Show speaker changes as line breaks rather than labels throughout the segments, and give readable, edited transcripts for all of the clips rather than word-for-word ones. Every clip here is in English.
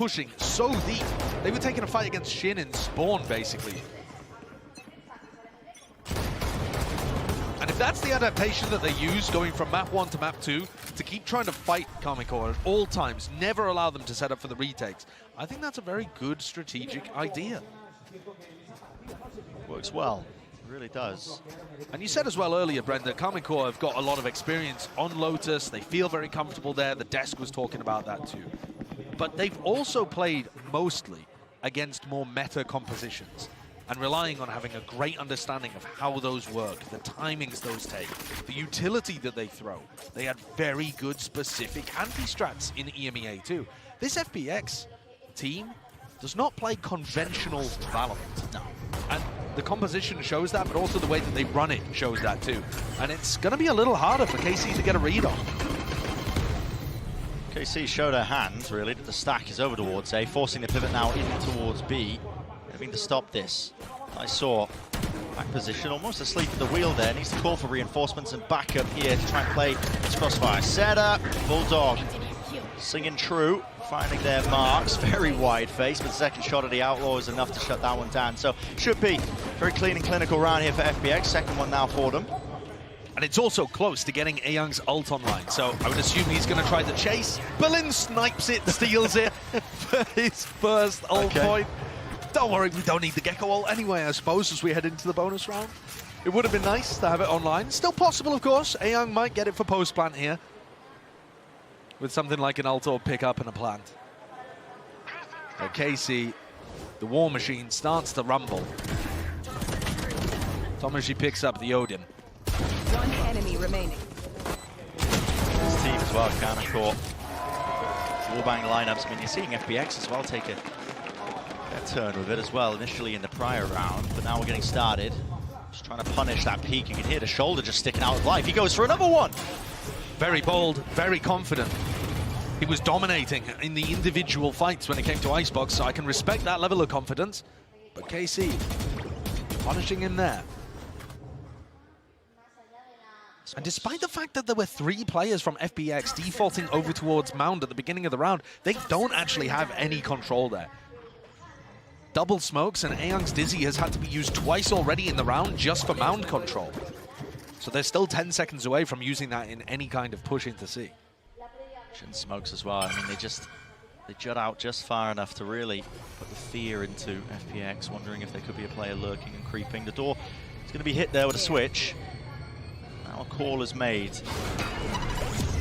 pushing so deep. They were taking a fight against Shin in spawn, basically. And if that's the adaptation that they use, going from map 1 to map 2, to keep trying to fight Karmine at all times, never allow them to set up for the retakes, I think that's a very good strategic idea.
Works well, it really does.
And you said as well earlier, Brent, that Karmine have got a lot of experience on Lotus. They feel very comfortable there. The desk was talking about that too. But they've also played mostly against more meta compositions and relying on having a great understanding of how those work, the timings those take, the utility that they throw. They had very good specific anti-strats in EMEA too. This FPX team does not play conventional Valorant.
No.
And the composition shows that, but also the way that they run it shows that too. And it's going to be a little harder for KC to get a read on.
KC showed her hand, really, that the stack is over towards A, forcing the pivot now in towards B. Having to stop this. Lysoar, back position, almost asleep at the wheel there. Needs to call for reinforcements and backup here to try and play this crossfire. Setup, Bulldog, singing true, finding their marks. Very wide face, but the second shot of the Outlaw is enough to shut that one down. So, should be very clean and clinical round here for FPX. Second one now for them.
And it's also close to getting Ayoung's ult online, so I would assume he's going to try the chase. Berlin snipes it, steals it for his first ult point. Don't worry, we don't need the Gecko ult anyway, I suppose, as we head into the bonus round. It would have been nice to have it online. Still possible, of course. Ayoung might get it for post-plant here, with something like an ult or pick up and a plant. But KC, the war machine, starts to rumble. Tomaszy picks up the Odin.
One enemy remaining.
This team as well, Karmine. Warbang lineups. I mean, you're seeing FPX as well take a turn with it as well, initially in the prior round, but now we're getting started. Just trying to punish that peak. You can hear the shoulder just sticking out of life. He goes for another one.
Very bold, very confident. He was dominating in the individual fights when it came to Icebox, so I can respect that level of confidence. But KC, punishing him there. And despite the fact that there were 3 players from FPX defaulting over towards Mound at the beginning of the round, they don't actually have any control there. Double smokes, and Ayoung's Dizzy has had to be used twice already in the round just for Mound control. So they're still 10 seconds away from using that in any kind of push into C.
Shin smokes as well. I mean, they jut out just far enough to really put the fear into FPX, wondering if there could be a player lurking and creeping. The door is going to be hit there with a switch. Now a call is made.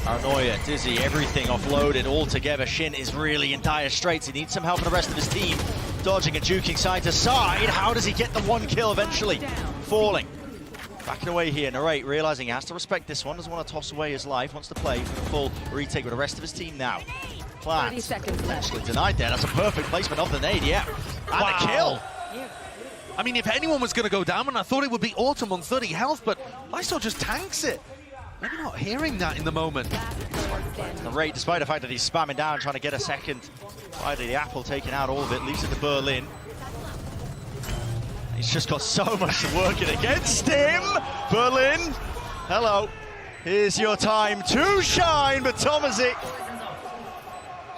Paranoia, Dizzy, everything offloaded all together. Shin is really in dire straits. He needs some help from the rest of his team. Dodging and juking side to side. How does he get the 1 kill eventually? Falling. Backing away here, Narrate, realizing he has to respect this one. Doesn't want to toss away his life. Wants to play for the full retake with the rest of his team now. Plant.
30 seconds left.
Actually denied there. That's a perfect placement of the nade, yeah. And a kill.
I mean, if anyone was going to go down, and I thought it would be Autumn on 30 health, but Lysoar just tanks it. Maybe not hearing that in the moment.
Narrate, despite the fact that he's spamming down, trying to get a second. Finally, the apple taking out all of it, leaves it to Berlin. He's just got so much working against him. Berlin, hello. Here's your time to shine, but tomaszy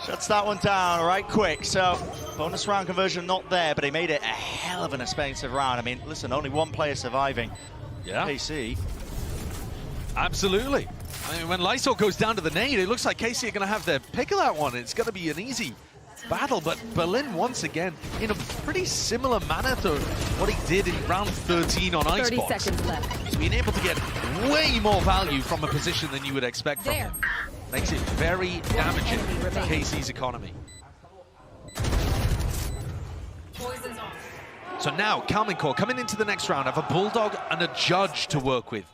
shuts that one down right quick. So, bonus round conversion not there, but he made it a hell of an expensive round. I mean, listen, only 1 player surviving.
Yeah.
KC.
Absolutely. I mean, when Lysoar goes down to the nade, it looks like KC are going to have their pick of that one. It's going to be an easy battle, but Berlin once again in a pretty similar manner to what he did in round 13 on Icebox.
30 seconds left.
He's been able to get way more value from a position than you would expect from him. Makes it very damaging to KC's economy. So now, Karmine coming into the next round have a Bulldog and a Judge to work with.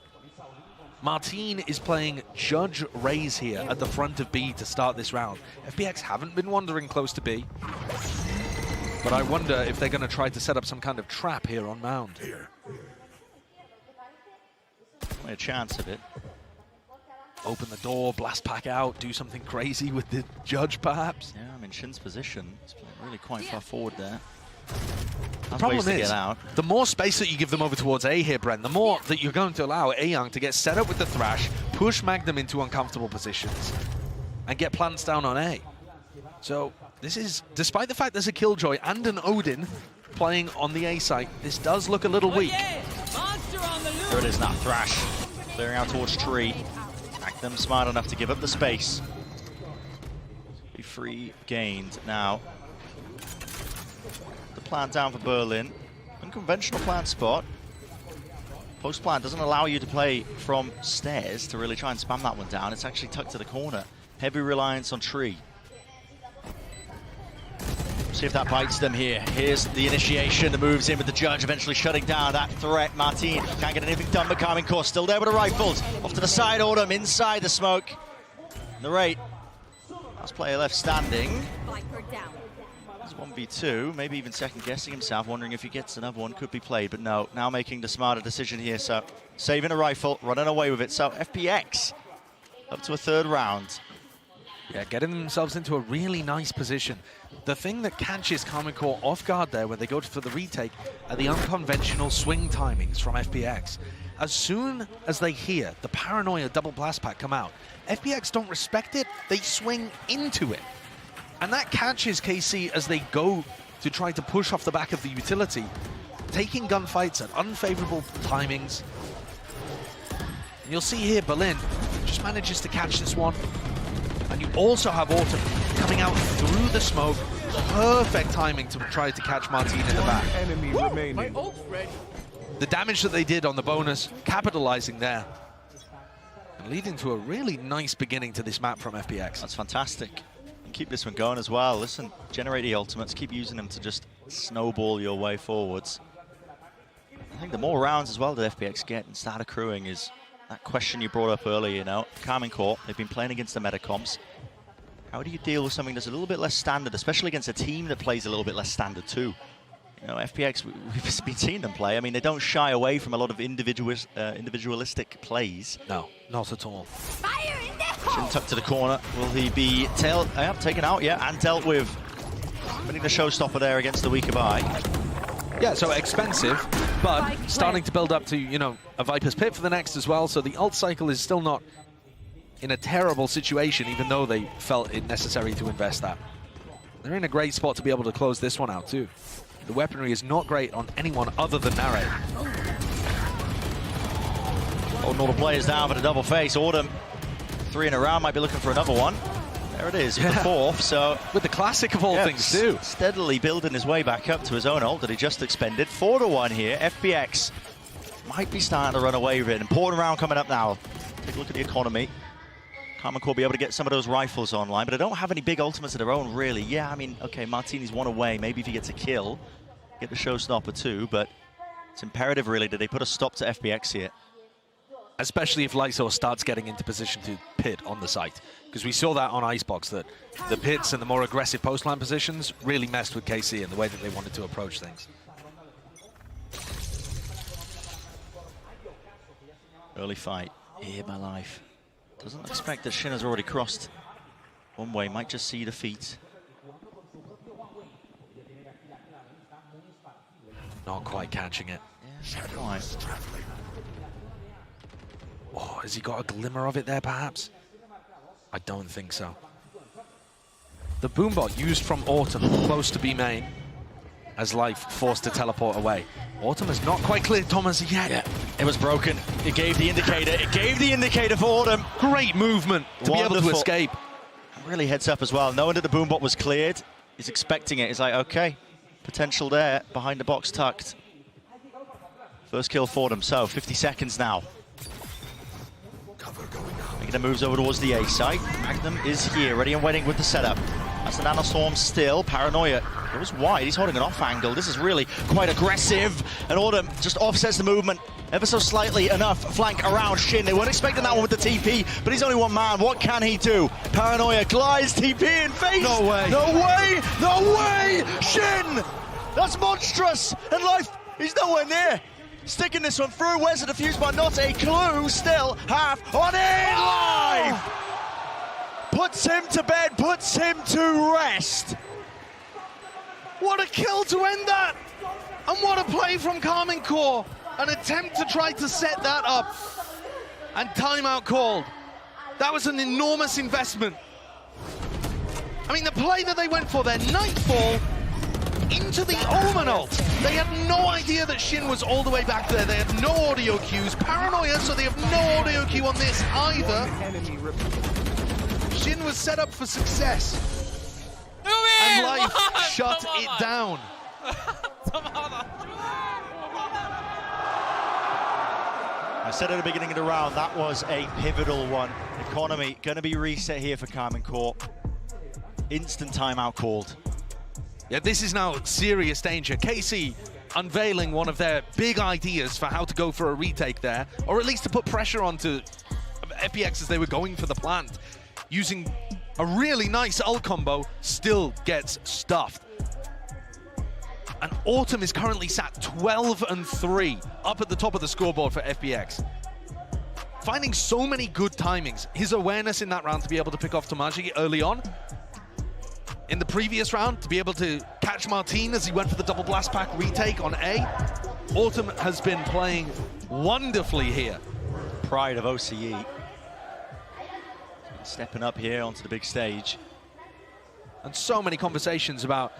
Marteen is playing Judge Raze here at the front of B to start this round. FPX haven't been wandering close to B, but I wonder if they're going to try to set up some kind of trap here on Mound.
A chance of it.
Open the door, blast pack out, do something crazy with the Judge, perhaps.
Yeah, I mean, Shin's position is really quite far forward there.
The problem is, the more space that you give them over towards A here, Brent, the more that you're going to allow Ayoung to get set up with the Thrash, push Magnum into uncomfortable positions, and get plants down on A. So This is, despite the fact there's a Killjoy and an Odin playing on the A site, this does look a little weak.
There it is now, Thrash clearing out towards tree. Magnum smart enough to give up the space. Be free gained now. The plan down for Berlin. Unconventional plan spot. Post plan doesn't allow you to play from stairs to really try and spam that one down. It's actually tucked to the corner. Heavy reliance on tree. See if that bites them here. Here's the initiation, the moves in with the judge, eventually shutting down that threat. Marteen can't get anything done, but Karmine Corp still there with the rifles. Off to the side, Autumn inside the smoke. The rate. Last player left standing. It's 1v2, maybe even second guessing himself, wondering if he gets another one, could be played, but no. Now making the smarter decision here, so saving a rifle, running away with it. So FPX up to a third round.
Yeah, getting themselves into a really nice position. The thing that catches Karmine Corp off guard there when they go for the retake are the unconventional swing timings from FPX. As soon as they hear the Paranoia double blast pack come out, FPX don't respect it, they swing into it. And that catches KC as they go to try to push off the back of the utility, taking gunfights at unfavorable timings. And you'll see here Berlin just manages to catch this one. And you also have Autumn coming out through the smoke. Perfect timing to try to catch Marteen in the back.
Enemy remaining.
The damage that they did on the bonus, capitalizing there. And leading to a really nice beginning to this map from FPX.
That's fantastic. And keep this one going as well. Listen, generate the ultimates, keep using them to just snowball your way forwards. I think the more rounds as well that FPX get and start accruing is that question you brought up earlier, you know. Karmine Corp, they've been playing against the Metacomps. How do you deal with something that's a little bit less standard, especially against a team that plays a little bit less standard too? You know, FPX, we've been seeing them play. I mean, they don't shy away from a lot of individualistic plays.
No, not at all.
Shin tucked to the corner. Will he be taken out? Yeah, and dealt with. Winning the showstopper there against the weaker eye.
Yeah, so expensive, but starting to build up to, you know, a Viper's Pit for the next as well, so the ult cycle is still not in a terrible situation, even though they felt it necessary to invest that. They're in a great spot to be able to close this one out too. The weaponry is not great on anyone other than Narrate.
Oh, all the players down for the double face. Autumn, 3 in a round, might be looking for another one. There it is, with the fourth, so...
With the classic of all things too.
Steadily building his way back up to his own ult that he just expended. 4-1 here, FPX might be starting to run away with it. Important round coming up now. Take a look at the economy. Karmine Corp be able to get some of those rifles online, but they don't have any big ultimates of their own, really. Yeah, I mean, okay, Martini's one away. Maybe if he gets a kill, get the showstopper too, but it's imperative, really, that they put a stop to FPX here.
Especially if Lysoar starts getting into position to pit on the site. Because we saw that on Icebox, that the pits and the more aggressive post-line positions really messed with KC and the way that they wanted to approach things.
Early fight. Here, my life. Doesn't expect that Shin has already crossed one way. Might just see the feet.
Not quite catching it.
Yeah, not quite.
Oh, has he got a glimmer of it there, perhaps? I don't think so. The boombot used from Autumn close to B main as Life forced to teleport away. Autumn has not quite cleared Thomas yet.
Yeah, it was broken. It gave the indicator. It gave the indicator for Autumn.
Great movement to be able to escape.
Really heads up as well. Knowing that the boombot was cleared, he's expecting it. He's like, okay, potential there, behind the box tucked. First kill for them, so 50 seconds now. Making the moves over towards the A site. Magnum is here, ready and waiting with the setup. That's the nanostorm still. Paranoia goes wide. He's holding an off angle. This is really quite aggressive. And Autumn just offsets the movement ever so slightly enough. Flank around Shin. They weren't expecting that one with the TP, but he's only one man. What can he do? Paranoia glides TP in face.
No way.
No way. No way. Shin. That's monstrous. And Life, he's nowhere near. Sticking this one through. Where's the defuse bar? Not a clue. Still half on it. Live. Puts him to bed, puts him to rest.
What a kill to end that! And what a play from Karmine Corp. An attempt to try to set that up. And timeout called. That was an enormous investment. I mean, the play that they went for there, Nightfall into the Omen ult. They had no idea that Shin was all the way back there. They had no audio cues. Paranoia, so they have no audio cue on this either. Shin was set up for success. And Life shut it down.
I said at the beginning of the round, that was a pivotal one. Economy going to be reset here for Karmine Corp. Instant timeout called.
Yeah, this is now serious danger. KC unveiling one of their big ideas for how to go for a retake there, or at least to put pressure onto FPX as they were going for the plant. Using a really nice ult combo, still gets stuffed. And Autumn is currently sat 12-3, up at the top of the scoreboard for FPX. Finding so many good timings. His awareness in that round to be able to pick off tomaszy early on. In the previous round, to be able to catch marteen as he went for the double blast pack retake on A. Autumn has been playing wonderfully here.
Pride of OCE. Stepping up here onto the big stage.
And so many conversations about,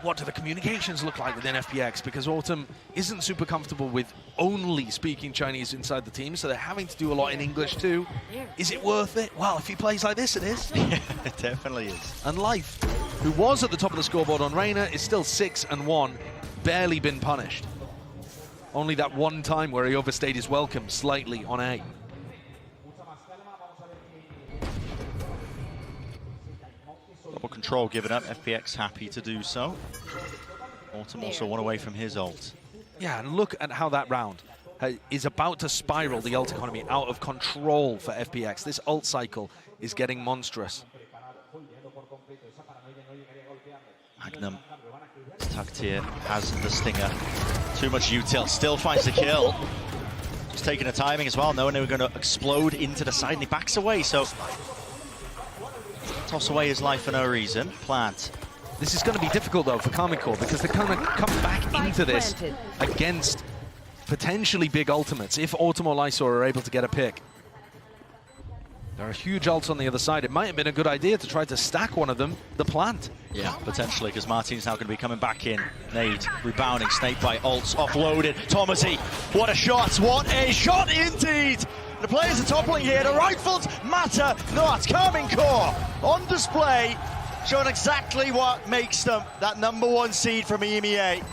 what do the communications look like within FPX? Because Autumn isn't super comfortable with only speaking Chinese inside the team, so they're having to do a lot in English too. Is it worth it? Well, if he plays like this, it is.
Yeah, it definitely is.
And Life, who was at the top of the scoreboard on Reyna, is still 6-1, barely been punished. Only that one time where he overstayed his welcome slightly on A.
Double control given up, FPX happy to do so. Autumn also one away from his ult.
Yeah, and look at how that round is about to spiral the ult economy out of control for FPX. This ult cycle is getting monstrous.
Magnum is tucked here, has the stinger. Too much util, still finds the kill. Just taking the timing as well, knowing they were going to explode into the side, and he backs away, so... Toss away his life for no reason. Plant.
This is going to be difficult, though, for Karmine Corp, because they're going to come back into this against potentially big ultimates. If Autumn or Lysoar are able to get a pick. There are huge ults on the other side. It might have been a good idea to try to stack one of them, the plant.
Yeah, potentially, because marteen's now going to be coming back in. Nade, rebounding, snake by ults, offloaded. tomaszy, what a shot, what a shot indeed! The players are toppling here, the rifles matter not. Karmine Corp on display, showing exactly what makes them that #1 seed from EMEA.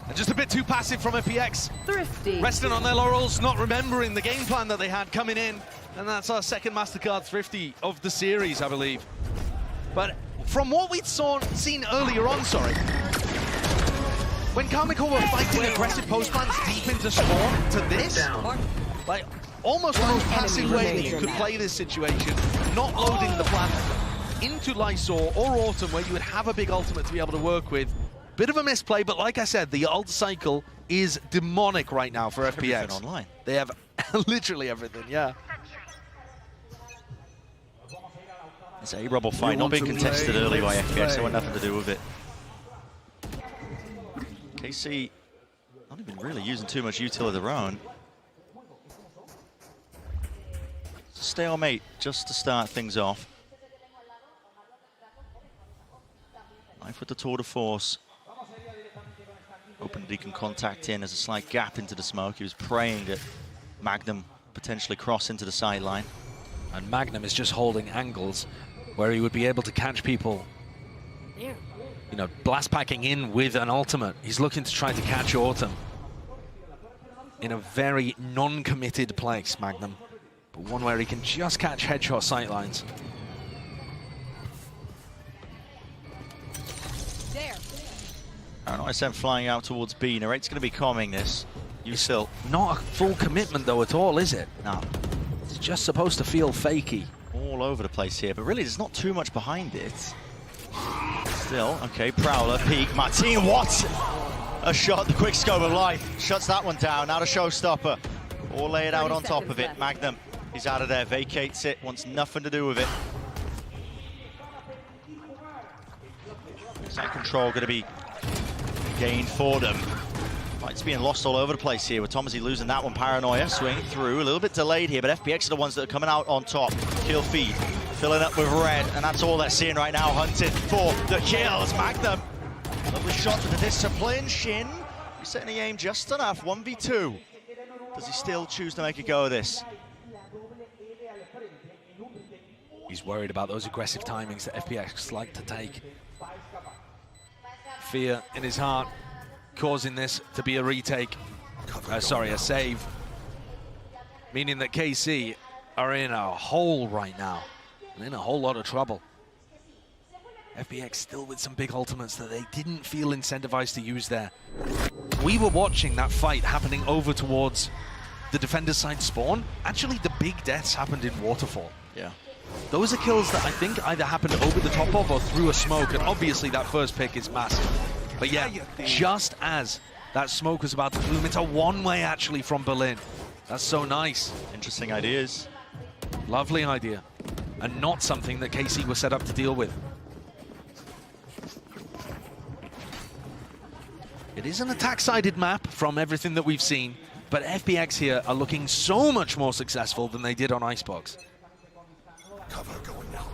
And just a bit too passive from FPX.
Thrifty.
Resting on their laurels, not remembering the game plan that they had coming in. And that's our second MasterCard Thrifty of the series, I believe. But from what we'd seen earlier on, when Karmine Corp were fighting aggressive post plants deep into spawn to this, like almost the most passive way that you could play this situation, not loading the plant into Lysoar or Autumn, where you would have a big ultimate to be able to work with. Bit of a misplay, but like I said, the ult cycle is demonic right now for FPX.
Everything online.
They have literally everything, yeah.
It's a rubble fight, not being contested early by FPX, so it had nothing to do with it. KC not even really using too much util of their own. Stalemate just to start things off. Life with the tour de force. Hoping that he can contact in as a slight gap into the smoke. He was praying that Magnum potentially cross into the sideline.
And Magnum is just holding angles where he would be able to catch people, blast packing in with an ultimate. He's looking to try to catch Autumn in a very non-committed place, Magnum. But one where he can just catch headshot sightlines.
ISM flying out towards B. Narrate's going to be calming this. Still
not a full commitment though at all, is it?
No.
It's just supposed to feel fakey.
All over the place here, but really there's not too much behind it. Still, okay, Prowler, peek, marteen, what? A shot, the quick scope of Life. Shuts that one down, now the showstopper. All laid out on top of it.
Left.
Magnum, he's out of there, vacates it, wants nothing to do with it. Side control going to be gained for them. Fight's being lost all over the place here with tomaszy losing that one. Paranoia swinging through, a little bit delayed here, but FPX are the ones that are coming out on top. Kill feed filling up with red, and that's all they're seeing right now, hunting for the kills. Magnum, lovely shot with the discipline. Shin, he's setting the aim just enough, 1v2. Does he still choose to make a go of this?
He's worried about those aggressive timings that FPX like to take. Fear in his heart, causing this to be a retake. Sorry, a save. Meaning that KC are in a hole right now. And in a whole lot of trouble. FPX still with some big ultimates that they didn't feel incentivized to use there. We were watching that fight happening over towards the defender's side spawn. Actually, the big deaths happened in Waterfall.
Yeah.
Those are kills that I think either happened over the top of or through a smoke, and obviously that first pick is massive. But yeah, just as that smoke was about to bloom, it's a one-way actually from Berlin. That's so nice.
Interesting ideas.
Lovely idea. And not something that KC was set up to deal with. It is an attack-sided map from everything that we've seen, but FPX here are looking so much more successful than they did on Icebox.
Cover going out.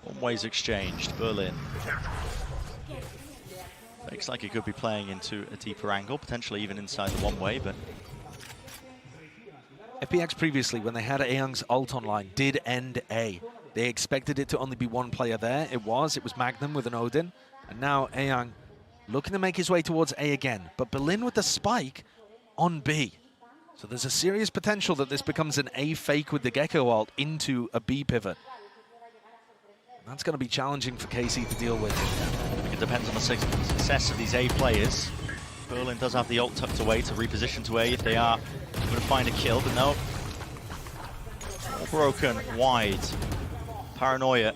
One ways exchanged, Berlin. Looks like he could be playing into a deeper angle, potentially even inside the one-way, but...
FPX previously, when they had AAAAY's ult online, did end A. They expected it to only be one player there. It was Magnum with an Odin. And now AAAAY looking to make his way towards A again. But Berlin with the spike on B. So there's a serious potential that this becomes an A fake with the Gecko ult into a B pivot. That's going to be challenging for KC to deal with.
I think it depends on the success of these A players. Berlin does have the ult tucked away to reposition to A if they are going to find a kill, but no. All broken wide. Paranoia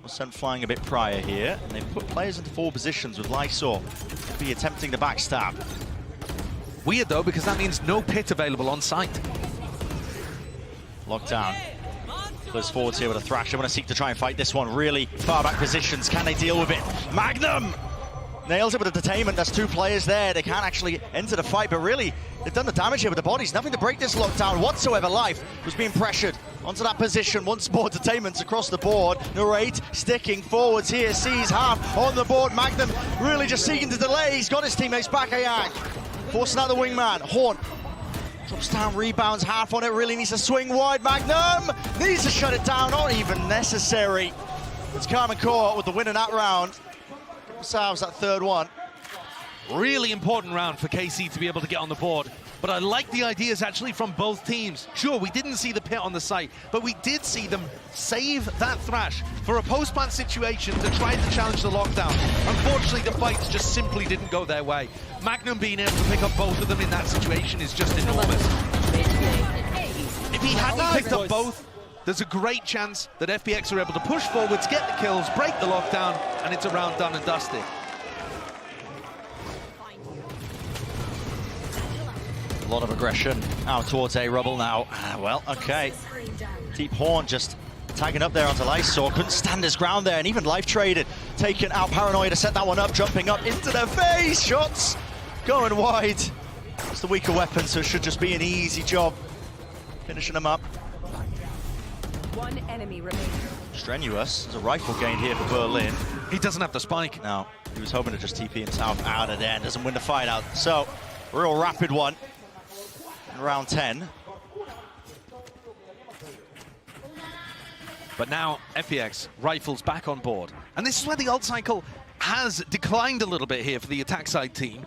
was sent flying a bit prior here, and they've put players into 4 positions with Lysoar to be attempting the backstab.
Weird though, because that means no pit available on site.
Lockdown. Close forwards here with a thrash. They want to seek to try and fight this one. Really far back positions. Can they deal with it? Magnum nails it with a detainment. That's 2 players there. They can't actually enter the fight, but really, they've done the damage here with the bodies. Nothing to break this lockdown whatsoever. Life was being pressured onto that position. Once more detainments across the board. Narrate sticking forwards here. Sees half on the board. Magnum really just seeking to delay. He's got his teammates back. AAAAY forcing out the wingman. Horn drops down, rebounds half on it. Really needs to swing wide. Magnum needs to shut it down. Not even necessary. It's Karmine Corp with the win in that round. Themselves that 3rd one.
Really important round for KC to be able to get on the board. But I like the ideas actually from both teams. Sure, we didn't see the pit on the site, but we did see them save that thrash for a post-plant situation to try to challenge the lockdown. Unfortunately, the fights just simply didn't go their way. Magnum being able to pick up both of them in that situation is just enormous. If he hadn't picked up both, there's a great chance that FPX are able to push forwards, get the kills, break the lockdown, and it's a round done and dusted.
A lot of aggression out towards A Rubble now. Well, okay. Deep Horn just tagging up there onto Lysoar. Couldn't stand his ground there, and even life traded. Taking out Paranoia to set that one up, jumping up into their face. Shots going wide. It's the weaker weapon, so it should just be an easy job finishing them up.
1 enemy remaining.
Strenuous. There's a rifle gained here for Berlin.
He doesn't have the spike.
No, he was hoping to just TP himself out of there and doesn't win the fight out. So, real rapid one in round 10.
But now FPX rifles back on board. And this is where the ult cycle has declined a little bit here for the attack side team.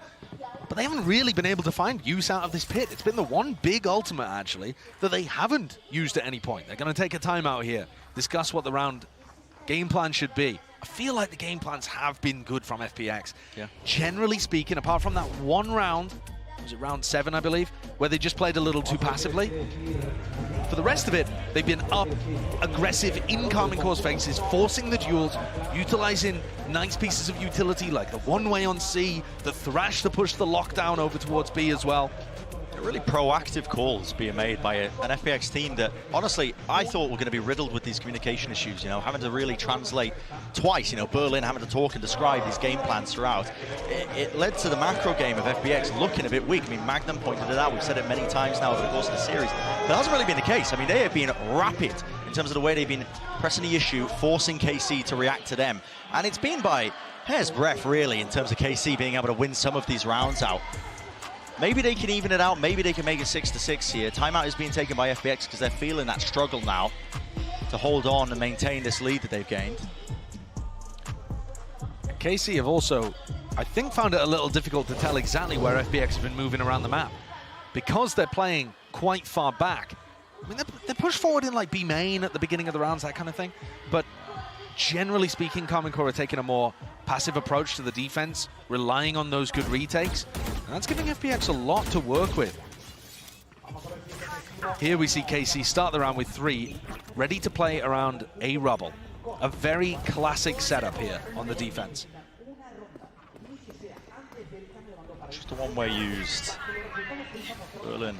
But they haven't really been able to find use out of this pit. It's been the one big ultimate, actually, that they haven't used at any point. They're going to take a timeout here, discuss what the round game plan should be. I feel like the game plans have been good from FPX.
Yeah.
Generally speaking, apart from that one round, was it round 7, I believe, where they just played a little too passively. For the rest of it, they've been up, aggressive in Karmine Corp's faces, forcing the duels, utilizing nice pieces of utility like the one-way on C, the thrash to push the lockdown over towards B as well.
Really proactive calls being made by an FPX team that, honestly, I thought were going to be riddled with these communication issues, you know, having to really translate twice, you know, Berlin having to talk and describe these game plans throughout. It led to the macro game of FPX looking a bit weak. I mean, Magnum pointed it out, we've said it many times now over the course of the series, but that hasn't really been the case. I mean, they have been rapid in terms of the way they've been pressing the issue, forcing KC to react to them, and it's been by hair's breadth, really, in terms of KC being able to win some of these rounds out. Maybe they can even it out, maybe they can make it 6-6 here. Timeout is being taken by FPX because they're feeling that struggle now to hold on and maintain this lead that they've gained.
KC have also, I think, found it a little difficult to tell exactly where FPX have been moving around the map. Because they're playing quite far back, I mean, they're pushed forward in like B main at the beginning of the rounds, that kind of thing. But generally speaking, Karmine are taking a more passive approach to the defense, relying on those good retakes. And that's giving FPX a lot to work with. Here we see KC start the round with 3, ready to play around a rubble. A very classic setup here on the defense.
Just a one-way used. Berlin,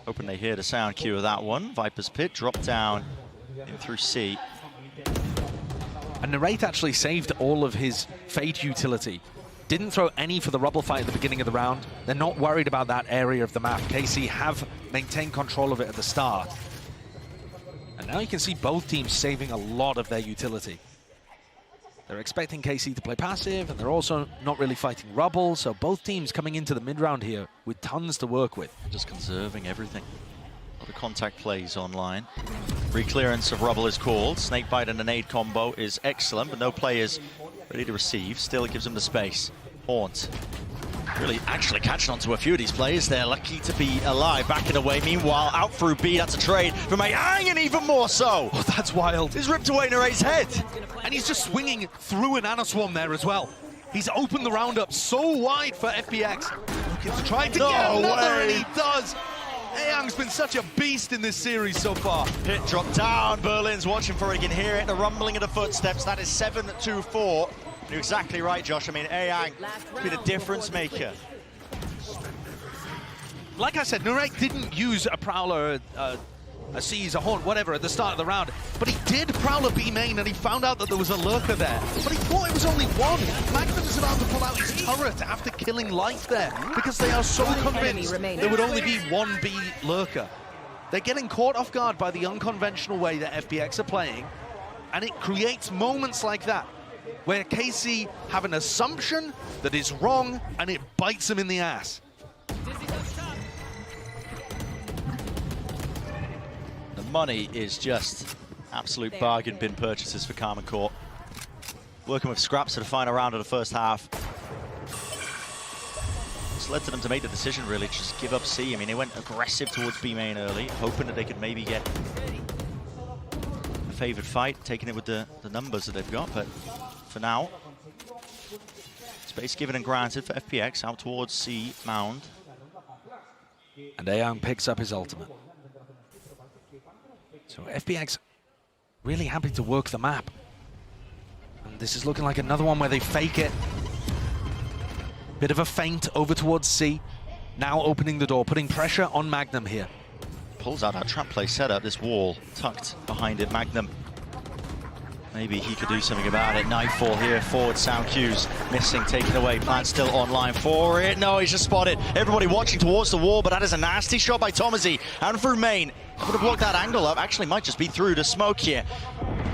hoping they hear the sound cue of that one. Viper's Pit dropped down in through C.
And Narrate actually saved all of his Fade utility. Didn't throw any for the rubble fight at the beginning of the round. They're not worried about that area of the map. KC have maintained control of it at the start. And now you can see both teams saving a lot of their utility. They're expecting KC to play passive, and they're also not really fighting rubble, so both teams coming into the mid-round here with tons to work with.
Just conserving everything. A lot of contact plays online. Re-clearance of rubble is called. Snakebite and a nade combo is excellent, but no players ready to receive. Still, it gives them the space. Haunt really actually catching on to a few of these players. They're lucky to be alive, backing away. Meanwhile, out through B, that's a trade from AAAAY, and even more so.
Oh, that's wild.
He's ripped away Narrate's head.
And he's just swinging through an Anaswarm there as well. He's opened the round up so wide for FPX. Looking to try to get another, and he does. AAAAY's been such a beast in this series so far.
Hit drop down. Berlin's watching for it. He can hear it. The rumbling of the footsteps. That is 7-2-4. You're exactly right, Josh. I mean, AAAAY has been a difference maker.
Like I said, Narrate didn't use a Prowler, a Seize, a Haunt, whatever, at the start of the round. But he did Prowler B main, and he found out that there was a Lurker there. But he thought it was only one. Magnum is about to pull out his turret after killing Life there, because they are so convinced there would only be one B Lurker. They're getting caught off guard by the unconventional way that FPX are playing, and it creates moments like that, where KC have an assumption that is wrong, and it bites them in the ass.
The money is just absolute bargain bin purchases for Karmine Corp. Working with scraps to the final round of the first half. It's led to them to make the decision, really, to just give up C. I mean, they went aggressive towards B main early, hoping that they could maybe get a favored fight, taking it with the numbers that they've got, but for now, space given and granted for FPX out towards C mound.
And AAAAY picks up his ultimate. So FPX really happy to work the map. And this is looking like another one where they fake it. Bit of a feint over towards C. Now opening the door, putting pressure on Magnum here.
Pulls out that trap play setup, this wall tucked behind it. Magnum, maybe he could do something about it. Nightfall here, forward sound cues missing, taken away. Plan still online for it. No, he's just spotted. Everybody watching towards the wall, but that is a nasty shot by tomaszy. And through main, would have blocked that angle up. Actually, might just be through the smoke here.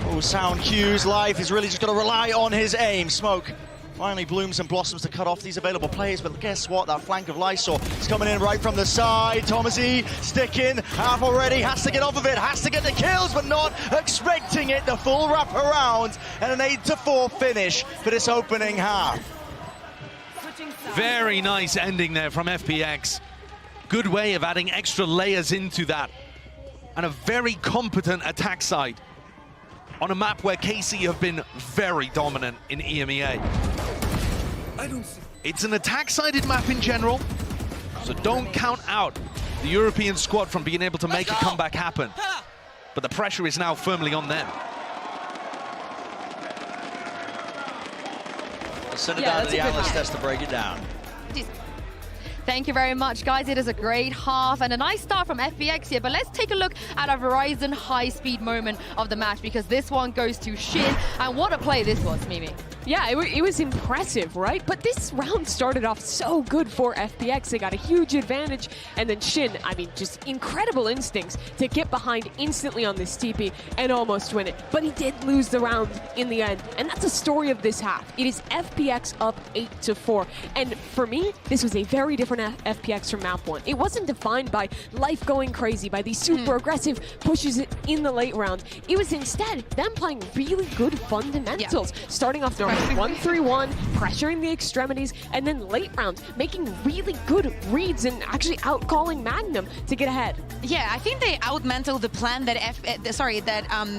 Oh, sound cues. Life is really just going to rely on his aim. Smoke finally blooms and blossoms to cut off these available players, but guess what? That flank of Lysoar is coming in right from the side. tomaszy sticking, half already, has to get off of it, has to get the kills, but not expecting it. The full wrap around and an 8-4 finish for this opening half.
Very nice ending there from FPX. Good way of adding extra layers into that. And a very competent attack side on a map where KC have been very dominant in EMEA. It's an attack-sided map in general, so don't count out the European squad from being able to make a comeback happen. But the pressure is now firmly on them.
I'll send it down to the analyst desk to break it down.
Thank you very much, guys. It is a great half and a nice start from FPX here. But let's take a look at a Verizon high-speed moment of the match, because this one goes to Shin. And what a play this was, Mimi.
Yeah, it was impressive, right? But this round started off so good for FPX. They got a huge advantage. And then Shin, I mean, just incredible instincts to get behind instantly on this TP and almost win it. But he did lose the round in the end. And that's the story of this half. It is FPX up 8-4. And for me, this was a very different FPX from map 1. It wasn't defined by life going crazy, by these super aggressive pushes in the late round. It was instead them playing really good fundamentals, starting off normal 1-3-1, pressuring the extremities, and then late round making really good reads and actually out-calling Magnum to get ahead.
Yeah, I think they out-mentaled the plan that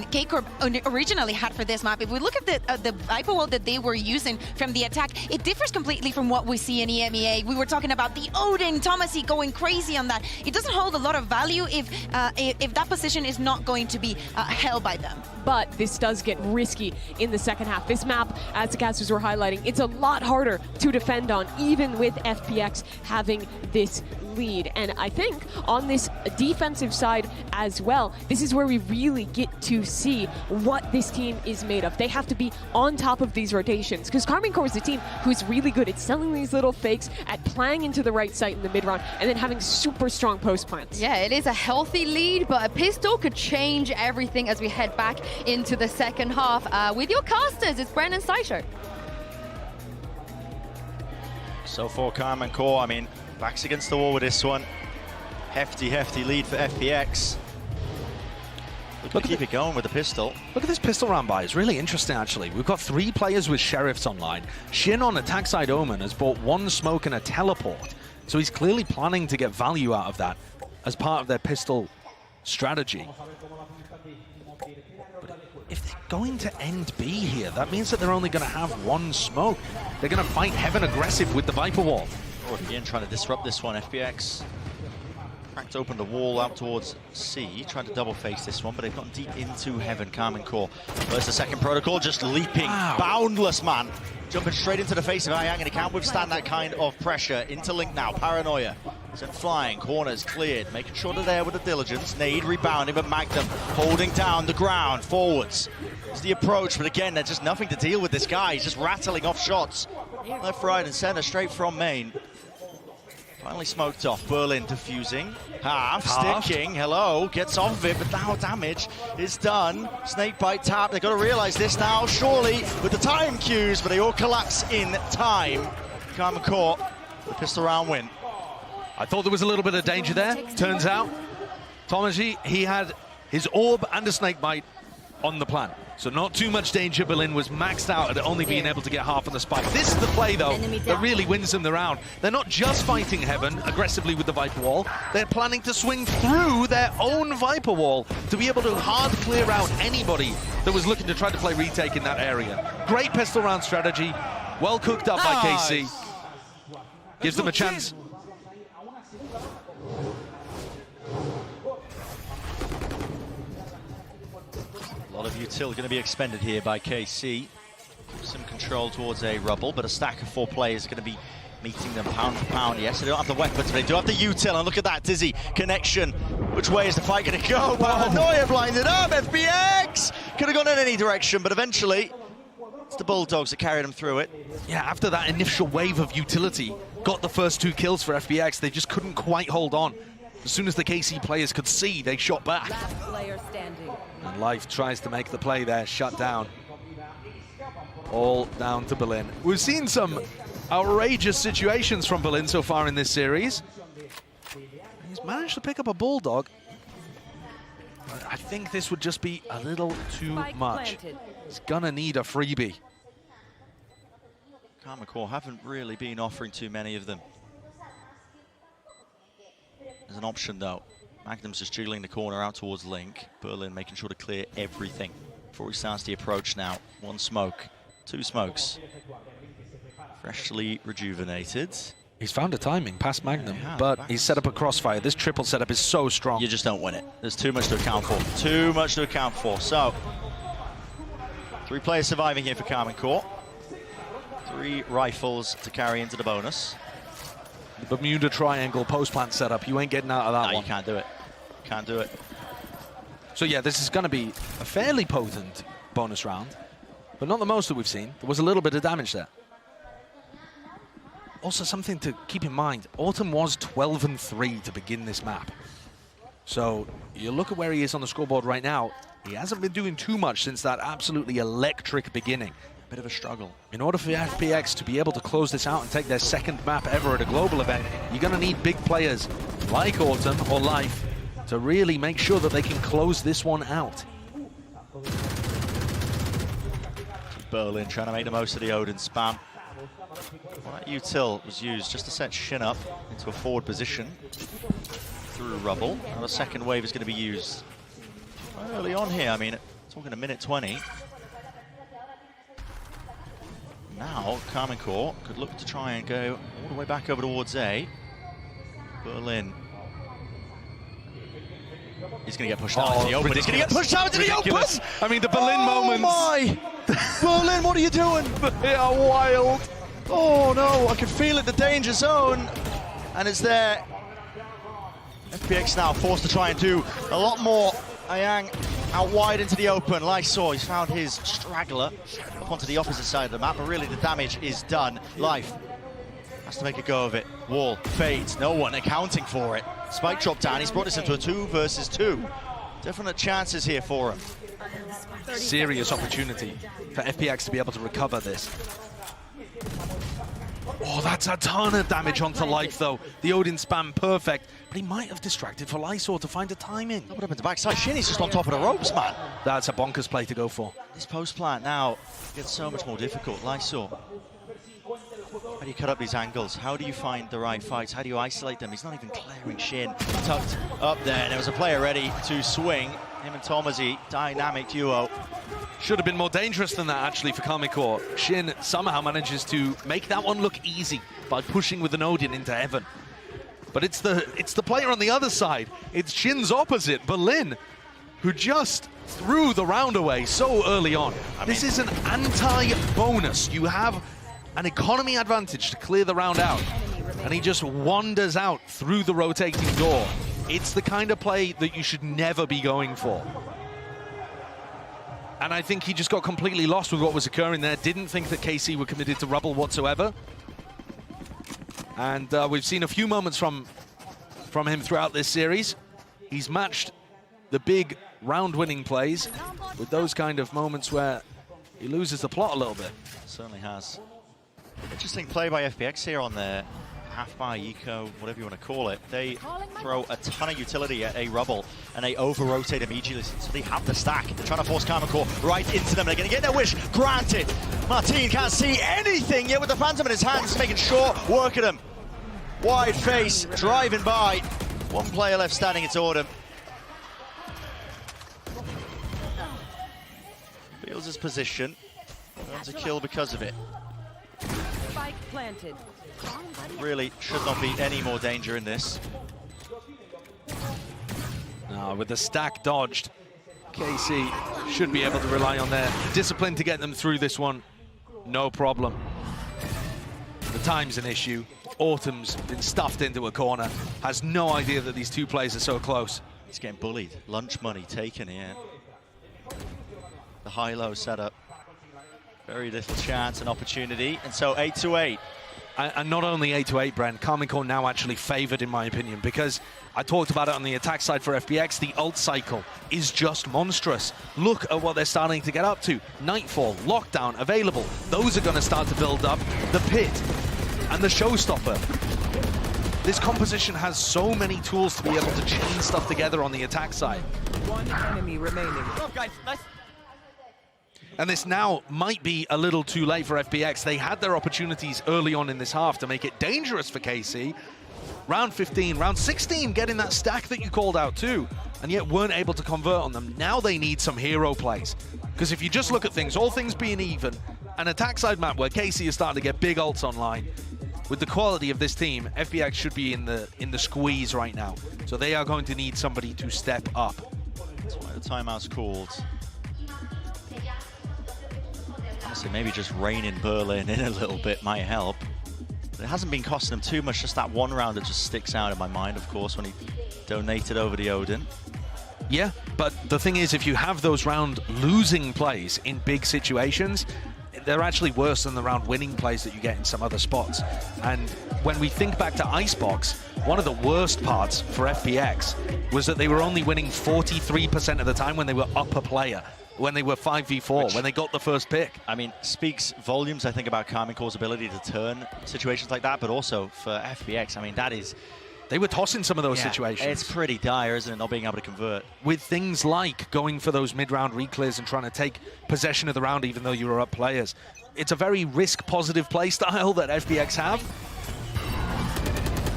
K-Corp originally had for this map. If we look at the Viper wall that they were using from the attack, it differs completely from what we see in EMEA. We were talking about the Odin, tomaszy going crazy on that. It doesn't hold a lot of value if that position is not going to be held by them.
But this does get risky in the second half. This map, as the casters were highlighting, it's a lot harder to defend on, even with FPX having this lead. And I think on this defensive side as well, this is where we really get to see what this team is made of. They have to be on top of these rotations, because Karmine Corp is a team who's really good at selling these little fakes, at playing into the right site in the mid round, and then having super strong post plants.
Yeah, it is a healthy lead, but a pistol could change everything as we head back into the second half. With your casters, it's Brandon Seicher.
So for Karmine Corp, I mean, backs against the wall with this one. Hefty lead for FPX. Look, keep it going with the pistol.
Look at this pistol round buy. It's really interesting, actually. We've got 3 players with Sheriffs online. Shin on attack side Omen has bought 1 smoke and a teleport. So he's clearly planning to get value out of that as part of their pistol strategy. But if they're going to end B here, that means that they're only going to have 1 smoke. They're going to fight Heaven aggressive with the Viper wall.
Or again, trying to disrupt this one. FPX cracked open the wall out towards C, trying to double face this one, but they've gotten deep into Heaven. Karmine Corp. There's the second protocol, just leaping, boundless, man. Jumping straight into the face of AAAAY, and he can't withstand that kind of pressure. Into Link now, Paranoia. Sent flying, corners cleared, making sure they're there with the diligence. Nade rebounding, but Magnum holding down the ground, forwards. It's the approach, but again, there's just nothing to deal with this guy. He's just rattling off shots. Left, right, and center, straight from main. Finally smoked off. Berlin defusing. Half, sticking, hello, gets off of it, but now damage is done. Snakebite tap, they've got to realize this now, surely, with the time cues, but they all collapse in time. Karmine Corp, the pistol round win.
I thought there was a little bit of danger there. Turns out, tomaszy, he had his orb and a snakebite on the plan. So not too much danger. Berlin was maxed out at only being able to get half on the spike. This is the play, though, that really wins them the round. They're not just fighting Heaven aggressively with the Viper wall. They're planning to swing through their own Viper wall to be able to hard clear out anybody that was looking to try to play retake in that area. Great pistol round strategy. Well cooked up by KC. Gives them a chance.
A lot of util going to be expended here by KC. Some control towards a rubble, but a stack of 4 players are going to be meeting them pound for pound. Yes, they don't have the weapons, but they do have the util. And look at that, Dizzy connection. Which way is the fight going to go? Paranoia blinded up. FPX could have gone in any direction, but eventually it's the Bulldogs that carried them through it.
Yeah, after that initial wave of utility, got the first 2 kills for FPX. They just couldn't quite hold on. As soon as the KC players could see, they shot back.
Last player standing.
And Life tries to make the play there, shut down. All down to Berlin. We've seen some outrageous situations from Berlin so far in this series. He's managed to pick up a Bulldog. But I think this would just be a little too much. He's gonna need a freebie.
Karmine Corp haven't really been offering too many of them. There's an option, though. Magnum's just jiggling the corner out towards Link. Berlin making sure to clear everything before he starts the approach now. 1 smoke, 2 smokes. Freshly rejuvenated.
He's found a timing past Magnum, but he's set up a crossfire. This triple setup is so strong.
You just don't win it. There's too much to account for. Too much to account for. So, 3 players surviving here for Karmine Corp. 3 rifles to carry into the bonus.
Bermuda Triangle post-plant setup. You ain't getting out of that
No,
one.
you can't do it. Can't do it.
So yeah, this is going to be a fairly potent bonus round, but not the most that we've seen. There was a little bit of damage there. Also, something to keep in mind, Autumn was 12-3 to begin this map. So you look at where he is on the scoreboard right now, he hasn't been doing too much since that absolutely electric beginning.
Bit of a struggle.
In order for FPX to be able to close this out and take their second map ever at a global event, you're going to need big players like Autumn or Life to really make sure that they can close this one out.
Berlin trying to make the most of the Odin spam. Well, that util was used just to set Shin up into a forward position through rubble. Now the second wave is going to be used early on here. I mean, talking a minute 20. Now, Karmine could look to try and go all the way back over towards A. Berlin. He's going to get pushed out into the open. He's going to get pushed out into the open!
I mean, the Berlin moments.
My! Berlin, what are you doing?
They are wild.
Oh no, I can feel it, the danger zone. And it's there. FPX now forced to try and do a lot more. Ayang out wide into the open. Lysoar, he's found his straggler up onto the opposite side of the map, but really the damage is done. Life has to make a go of it. Wall fades, no one accounting for it. Spike drop down, he's brought this into a 2 versus 2. Definite chances here for him.
Serious opportunity for FPX to be able to recover this. Oh, that's a ton of damage onto Life, though. The Odin spam perfect, but he might have distracted for Lysoar to find a timing.
What happened to backside? Shinny's just on top of the ropes, man.
That's a bonkers play to go for.
This post plant now gets so much more difficult. Lysoar, how do you cut up these angles? How do you find the right fights? How do you isolate them? He's not even clearing Shin. Tucked up there, and there was a player ready to swing. Him and tomaszy, dynamic duo.
Should have been more dangerous than that, actually, for Karmine. Shin somehow manages to make that one look easy by pushing with an Odin into heaven. But it's the player on the other side. It's Shin's opposite, Berlin, who just threw the round away so early on. This is an anti-bonus. You have an economy advantage to clear the round out, and he just wanders out through the rotating door. It's the kind of play that you should never be going for. And I think he just got completely lost with what was occurring there. Didn't think that KC were committed to rubble whatsoever. And we've seen a few moments from him throughout this series. He's matched the big round-winning plays with those kind of moments where he loses the plot a little bit.
Certainly has. Interesting play by FPX here on their half-buy, eco, whatever you want to call it. They throw a ton of utility at a rubble, and they over-rotate immediately, so they have the stack. They're trying to force Karmine right into them. They're going to get their wish granted. Marteen can't see anything yet with the Phantom in his hands, making short work at him. Wide face, driving by. One player left standing, it's Autumn. Feels his position. Earns a kill because of it.
Spike planted.
Really should not be any more danger in this.
No, with the stack dodged, KC should be able to rely on their discipline to get them through this one. No problem. The time's an issue. Autumn's been stuffed into a corner, has no idea that these two players are so close.
He's getting bullied. Lunch money taken here. The high-low setup. Very little chance and opportunity, and so 8-8.
And not only 8-8, Brent, Karmine now actually favored in my opinion, because I talked about it on the attack side for FPX. The ult cycle is just monstrous. Look at what they're starting to get up to. Nightfall, Lockdown, available. Those are going to start to build up. The Pit and the Showstopper. This composition has so many tools to be able to chain stuff together on the attack side.
One enemy remaining.
And this now might be a little too late for FPX. They had their opportunities early on in this half to make it dangerous for KC. Round 15, round 16, getting that stack that you called out too, and yet weren't able to convert on them. Now they need some hero plays. Because if you just look at things, all things being even, an attack side map where KC is starting to get big ults online, with the quality of this team, FPX should be in the squeeze right now. So they are going to need somebody to step up.
That's why the timeout's called. Honestly, maybe just reining Berlin in a little bit might help. It hasn't been costing him too much, just that one round that just sticks out in my mind, of course, when he donated over the Odin.
Yeah, but the thing is, if you have those round losing plays in big situations, they're actually worse than the round winning plays that you get in some other spots. And when we think back to Icebox, one of the worst parts for FPX was that they were only winning 43% of the time when they were up a player, when they were 5v4, when they got the first pick.
I mean, speaks volumes, I think, about Karmine Corp's ability to turn situations like that, but also for FPX, I mean, that is...
They were tossing some of those situations.
It's pretty dire, isn't it, not being able to convert?
With things like going for those mid-round reclears and trying to take possession of the round even though you were up players. It's a very risk-positive play style that FPX have.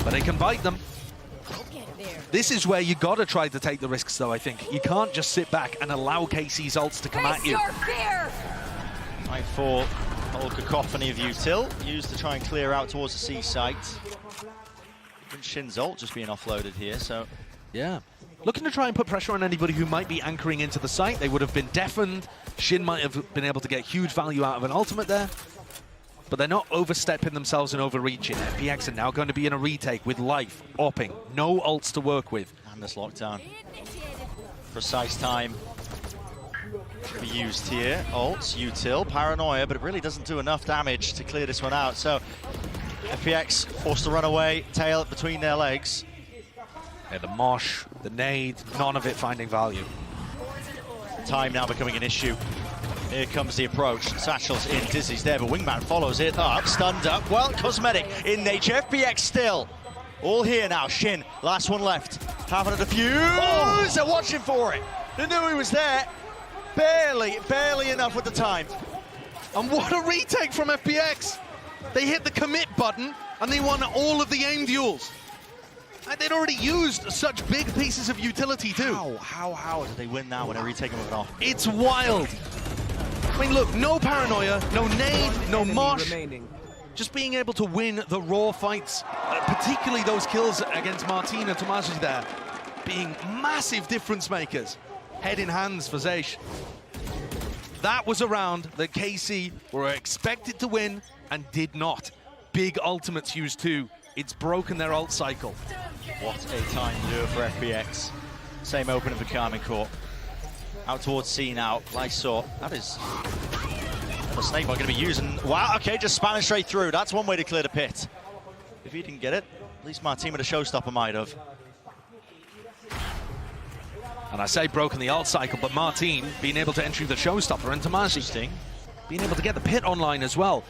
But they can bite them. This is where you gotta try to take the risks, though, I think. You can't just sit back and allow KC's ults to come at you.
Right for whole cacophony of util, used to try and clear out towards the C site. Shin's ult just being offloaded here, so...
Yeah. Looking to try and put pressure on anybody who might be anchoring into the site. They would have been deafened. Shin might have been able to get huge value out of an ultimate there. But they're not overstepping themselves and overreaching. FPX are now going to be in a retake with life, opping, no ults to work with.
And this lockdown. Precise time to be used here. Ults, util, paranoia, but it really doesn't do enough damage to clear this one out. So FPX forced to run away, tail between their legs.
Yeah, the mosh, the nade, none of it finding value.
Time now becoming an issue. Here comes the approach. Satchel's in, Dizzy's there, but Wingman follows it up, stunned up. Well, cosmetic in nature. FPX still all here now. Shin, last one left. Having a defuse. Oh, they're watching for it. They knew he was there. Barely enough with the time.
And what a retake from FPX. They hit the commit button and they won all of the aim duels. And they'd already used such big pieces of utility too.
How did they win now when they're retaking it off?
It's wild. I mean, look, no paranoia, no nade, no mosh. Just being able to win the raw fights, particularly those kills against marteen and tomaszy there, being massive difference makers. Head in hands for Zeish. That was a round that KC were expected to win and did not. Big ultimates used too. It's broken their ult cycle.
What a time to do it for FPX. Same opening for Karmine Corp. Out towards C now. Lysoar. That is the snake bot going to be using. Wow, okay, just spamming straight through. That's one way to clear the pit. If he didn't get it, at least marteen with a showstopper might have.
And I say broken the ult cycle, but marteen being able to enter the showstopper and tomaszy being able to get the pit online as well.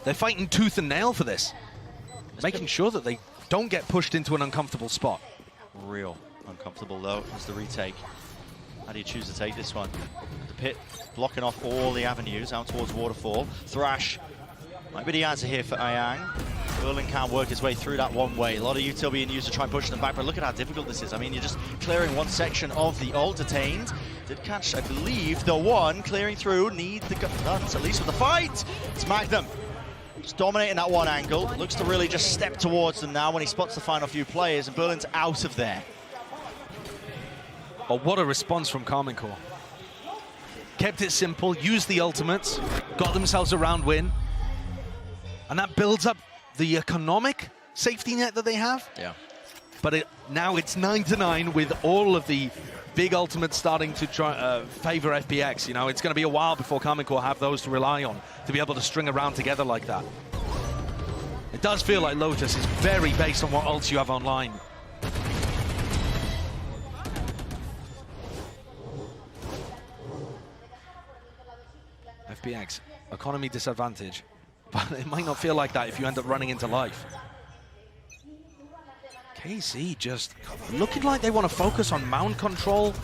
They're fighting tooth and nail for this. Making sure that they don't get pushed into an uncomfortable spot.
Real uncomfortable though is the retake. How do you choose to take this one? The pit blocking off all the avenues out towards Waterfall. Thrash might be the answer here for Ayang. Berlin can't work his way through that one way. A lot of util being used to try and push them back, but look at how difficult this is. I mean, you're just clearing one section of the ult. Detained. Did catch, I believe, the one. Clearing through. Need the guns, at least with the fight. It's Magnum. Just dominating that one angle. Looks to really just step towards them now when he spots the final few players, and Berlin's out of there.
Oh, what a response from Karmine Corp. Kept it simple, used the ultimates, got themselves a round win. And that builds up the economic safety net that they have.
Yeah.
But now it's 9-9 with all of the big ultimates starting to try, favor FPX. You know, it's going to be a while before Karmine Corp have those to rely on to be able to string a round together like that. It does feel like Lotus is very based on what ults you have online. FPX, economy disadvantage, but it might not feel like that if you end up running into life. KC just looking like they want to focus on mount control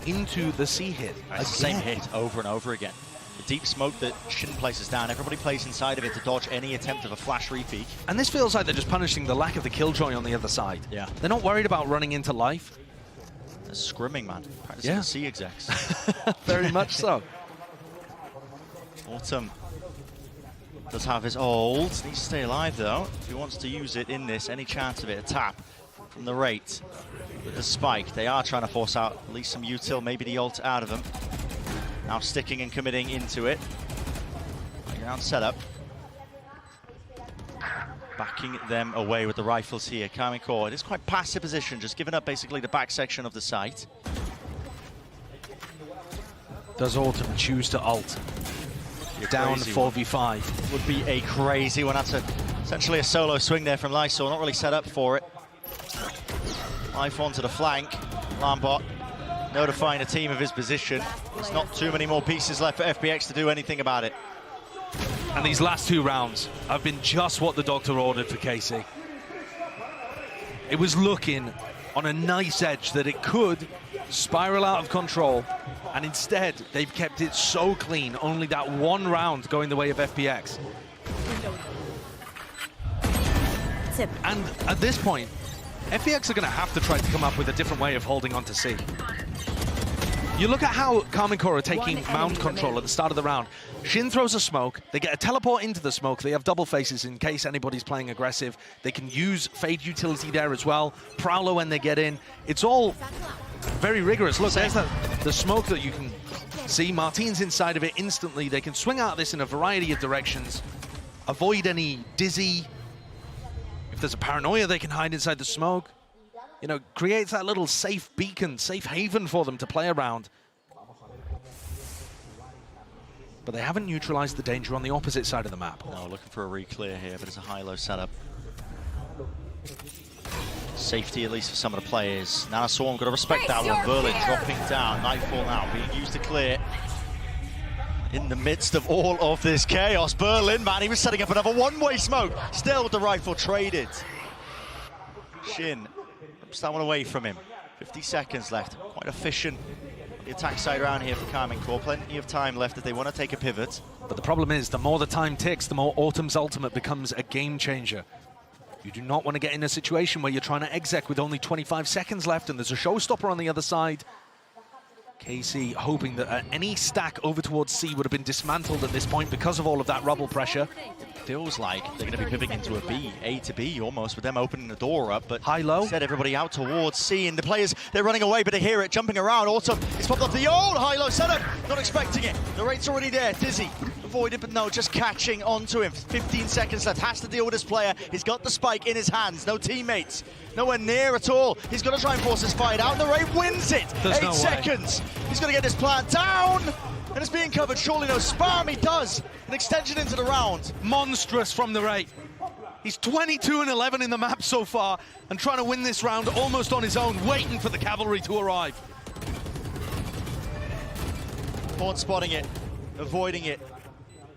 into the C hit.
It's the same hit over and over again. The deep smoke that Shin places down, everybody plays inside of it to dodge any attempt of a flash repeat.
And this feels like they're just punishing the lack of the killjoy on the other side.
Yeah.
They're not worried about running into life.
They're scrimming, man. Practicing the C execs.
Very much so.
Autumn does have his ult. Needs to stay alive though. If he wants to use it in this, any chance of it, a tap from the rate with the spike. They are trying to force out at least some util, maybe the ult out of them. Now sticking and committing into it. Ground setup. backing them away with the rifles here. Karmine, it is quite passive position, just giving up basically the back section of the site.
Does Autumn choose to ult? Down 4v5.
Would be a crazy one. That's essentially a solo swing there from Lysoar, not really set up for it. Life onto the flank. Lambot notifying the team of his position. There's not too many more pieces left for FPX to do anything about it.
And these last 2 rounds have been just what the doctor ordered for KC. It was looking on a nice edge that it could spiral out of control, and instead they've kept it so clean, only that 1 round going the way of FPX. And at this point, FPX are going to have to try to come up with a different way of holding on to C. You look at how Karmine are taking mount control at the start of the round. Shin throws a smoke, they get a teleport into the smoke, they have double faces in case anybody's playing aggressive. They can use Fade utility there as well, Prowler when they get in. It's all very rigorous. Look, there's the smoke that you can see. Marteen's inside of it instantly. They can swing out this in a variety of directions, avoid any dizzy. If there's a paranoia, they can hide inside the smoke. You know, creates that little safe beacon, safe haven for them to play around. But they haven't neutralized the danger on the opposite side of the map.
No, looking for a re-clear here, but it's a high-low setup. Safety, at least for some of the players. Nanasaw, got to respect that one. Berlin dropping down. Nightfall now being used to clear. In the midst of all of this chaos, Berlin, man, he was setting up another one-way smoke. Still with the rifle traded. Shin rips that one away from him. 50 seconds left. Quite efficient on the attack side around here for Karmine. Plenty of time left if they want to take a pivot.
But the problem is, the more the time ticks, the more Autumn's ultimate becomes a game changer. You do not want to get in a situation where you're trying to exec with only 25 seconds left and there's a showstopper on the other side. KC hoping that any stack over towards C would have been dismantled at this point because of all of that rubble pressure.
Feels like they're going to be pivoting into a B, A to B almost, with them opening the door up, but
high-low.
Set everybody out towards C, and the players, they're running away, but they hear it jumping around. Autumn, it's popped up the old high-low setup, not expecting it. The rate's already there, Dizzy avoided, but no, just catching onto him. 15 seconds left, has to deal with this player. He's got the spike in his hands, no teammates. Nowhere near at all. He's going to try and force his fight out, and the Ray wins it.
There's
8 seconds. He's going to get this plant down, and it's being covered. Surely no spam. He does. An extension into the round.
Monstrous from the Ray. He's 22 and 11 in the map so far, and trying to win this round almost on his own, waiting for the cavalry to arrive.
Horn spotting it, avoiding it.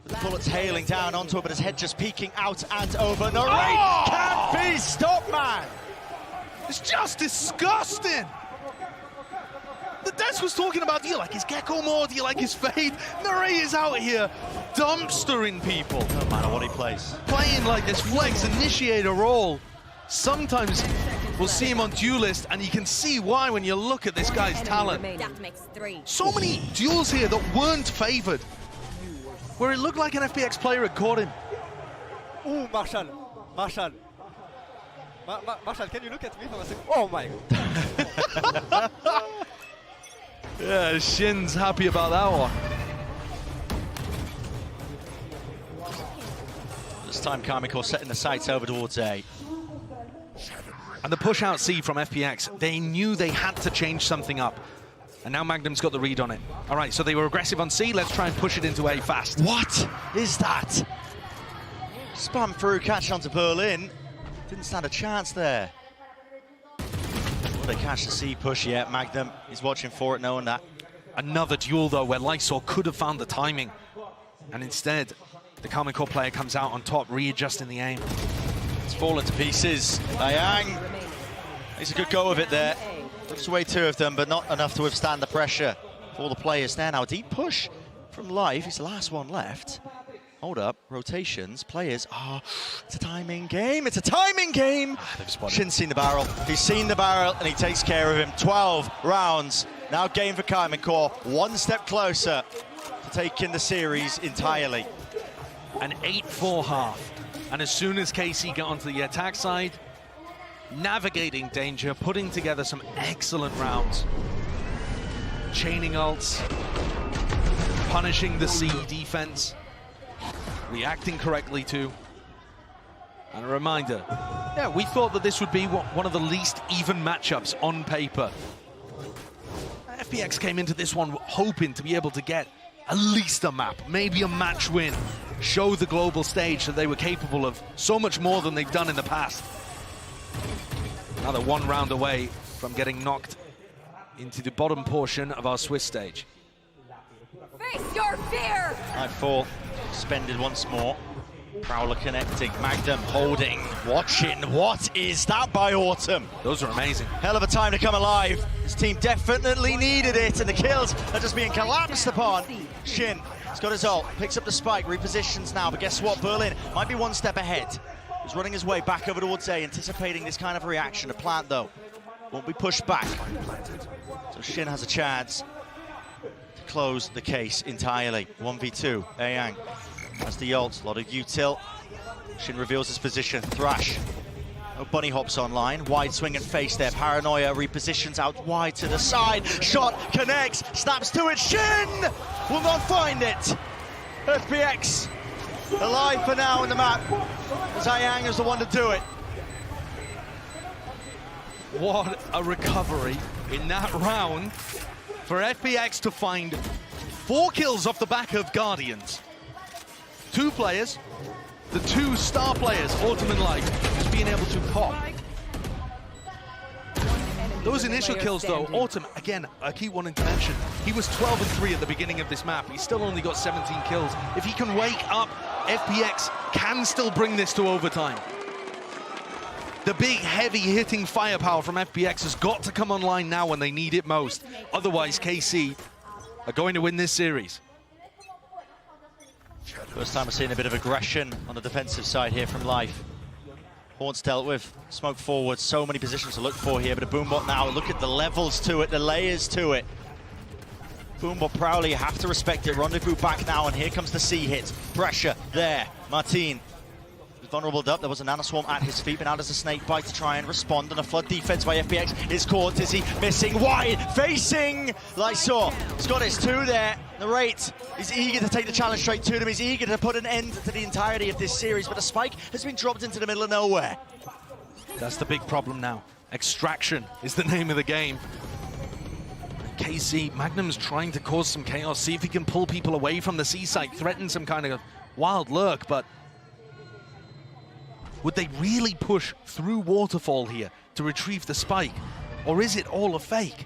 The bullets hailing down onto it, but his head just peeking out and over. No, Ray can't be stopped, man.
It's just disgusting. The Des was talking about, do you like his Gecko more? Do you like his Fade? Naray is out here dumpstering people.
No matter what he plays.
Playing like this flex initiator role. Sometimes we'll see him on Duelist, and you can see why when you look at this guy's talent. So many duels here that weren't favored, where it looked like an FPX player had caught him.
Ooh, Marshall. Marshall, can you look at me for a second? Oh my god.
Yeah, Shin's happy about that one.
This time Karmine setting the sights over towards A.
And the push out C from FPX, they knew they had to change something up. And now Magnum's got the read on it. All right, so they were aggressive on C, let's try and push it into A fast.
What is that? Spam through, catch onto Berlin. Didn't stand a chance there. Will they catch the C push yet? Magnum is watching for it, knowing that.
Another duel, though, where Lysoar could have found the timing. And instead, the Karmine player comes out on top, readjusting the aim.
It's fallen to pieces. Ayang makes a good go of it there. Looks away 2 of them, but not enough to withstand the pressure for the players there. Now, a deep push from Live. He's the last one left. Hold up, rotations, players. Oh, it's a timing game. It's a timing game. Shin's seen the barrel. He's seen the barrel, and he takes care of him. 12 rounds. Now game for Karmine. One step closer to taking the series entirely.
An 8-4 half. And as soon as KC get onto the attack side, navigating danger, putting together some excellent rounds. Chaining ults, punishing the C defense, reacting correctly too. And a reminder, yeah, we thought that this would be one of the least even matchups on paper. FPX came into this one hoping to be able to get at least a map, maybe a match win, show the global stage that they were capable of so much more than they've done in the past. Now they're 1 round away from getting knocked into the bottom portion of our Swiss stage.
Face your fear!
9-4, suspended once more. Prowler connecting, Magnum holding, watching. What is that by Autumn?
Those are amazing.
Hell of a time to come alive. His team definitely needed it, and the kills are just being collapsed upon. Shin has got his ult, picks up the spike, repositions now, but guess what? Berlin might be 1 step ahead. He's running his way back over towards A, anticipating this kind of reaction. A plant, though, won't be pushed back. So Shin has a chance to close the case entirely. 1v2, Ayang has the ult, a lot of util. Shin reveals his position, Thrash. Oh, bunny hops online, wide swing and face there. Paranoia repositions out wide to the side. Shot connects, snaps to it. Shin will not find it. FPX alive for now in the map, as Ayang is the one to do it.
What a recovery in that round for FPX to find 4 kills off the back of Guardians. 2 players, the 2 star players, Autumn and Light, just being able to pop. Those initial kills though, Autumn, again, I keep wanting to mention, he was 12-3 at the beginning of this map. He's still only got 17 kills. If he can wake up, FPX can still bring this to overtime. The big, heavy hitting firepower from FPX has got to come online now when they need it most. Otherwise, KC are going to win this series.
First time we're seeing a bit of aggression on the defensive side here from Life. Horns dealt with, smoke forward, so many positions to look for here, but a Boombot now, look at the levels to it, the layers to it. Boombot Prowler, you have to respect it. Rendezvous back now, and here comes the C hit. Pressure there, Marteen. Vulnerable up, there was a nanoswarm at his feet, but now there's a snake bite to try and respond, and a flood defense by FPX is caught. Dizzy missing wide, facing Lysoar. He's got his 2 there. The rate is eager to take the challenge straight to them. He's eager to put an end to the entirety of this series, but a spike has been dropped into the middle of nowhere.
That's the big problem now. Extraction is the name of the game. KC, Magnum's trying to cause some chaos, see if he can pull people away from the C site, threaten some kind of wild lurk, but would they really push through Waterfall here to retrieve the spike? Or is it all a fake?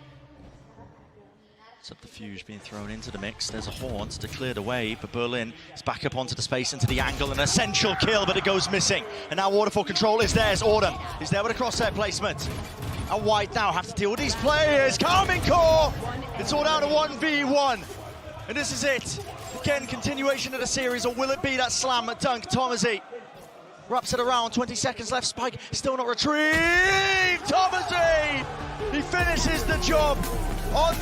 Subterfuge being thrown into the mix. There's a Haunt to clear the way, but Berlin is back up onto the space, into the angle. An essential kill, but it goes missing. And now Waterfall control is theirs. Autumn is there with a crosshair placement. And White now have to deal with these players. Karmine Corp! It's all down to 1v1. And this is it. Again, continuation of the series, or will it be that slam at dunk? Tomaszy wraps it around, 20 seconds left, spike still not retrieved. Tomaszy! He finishes the job on the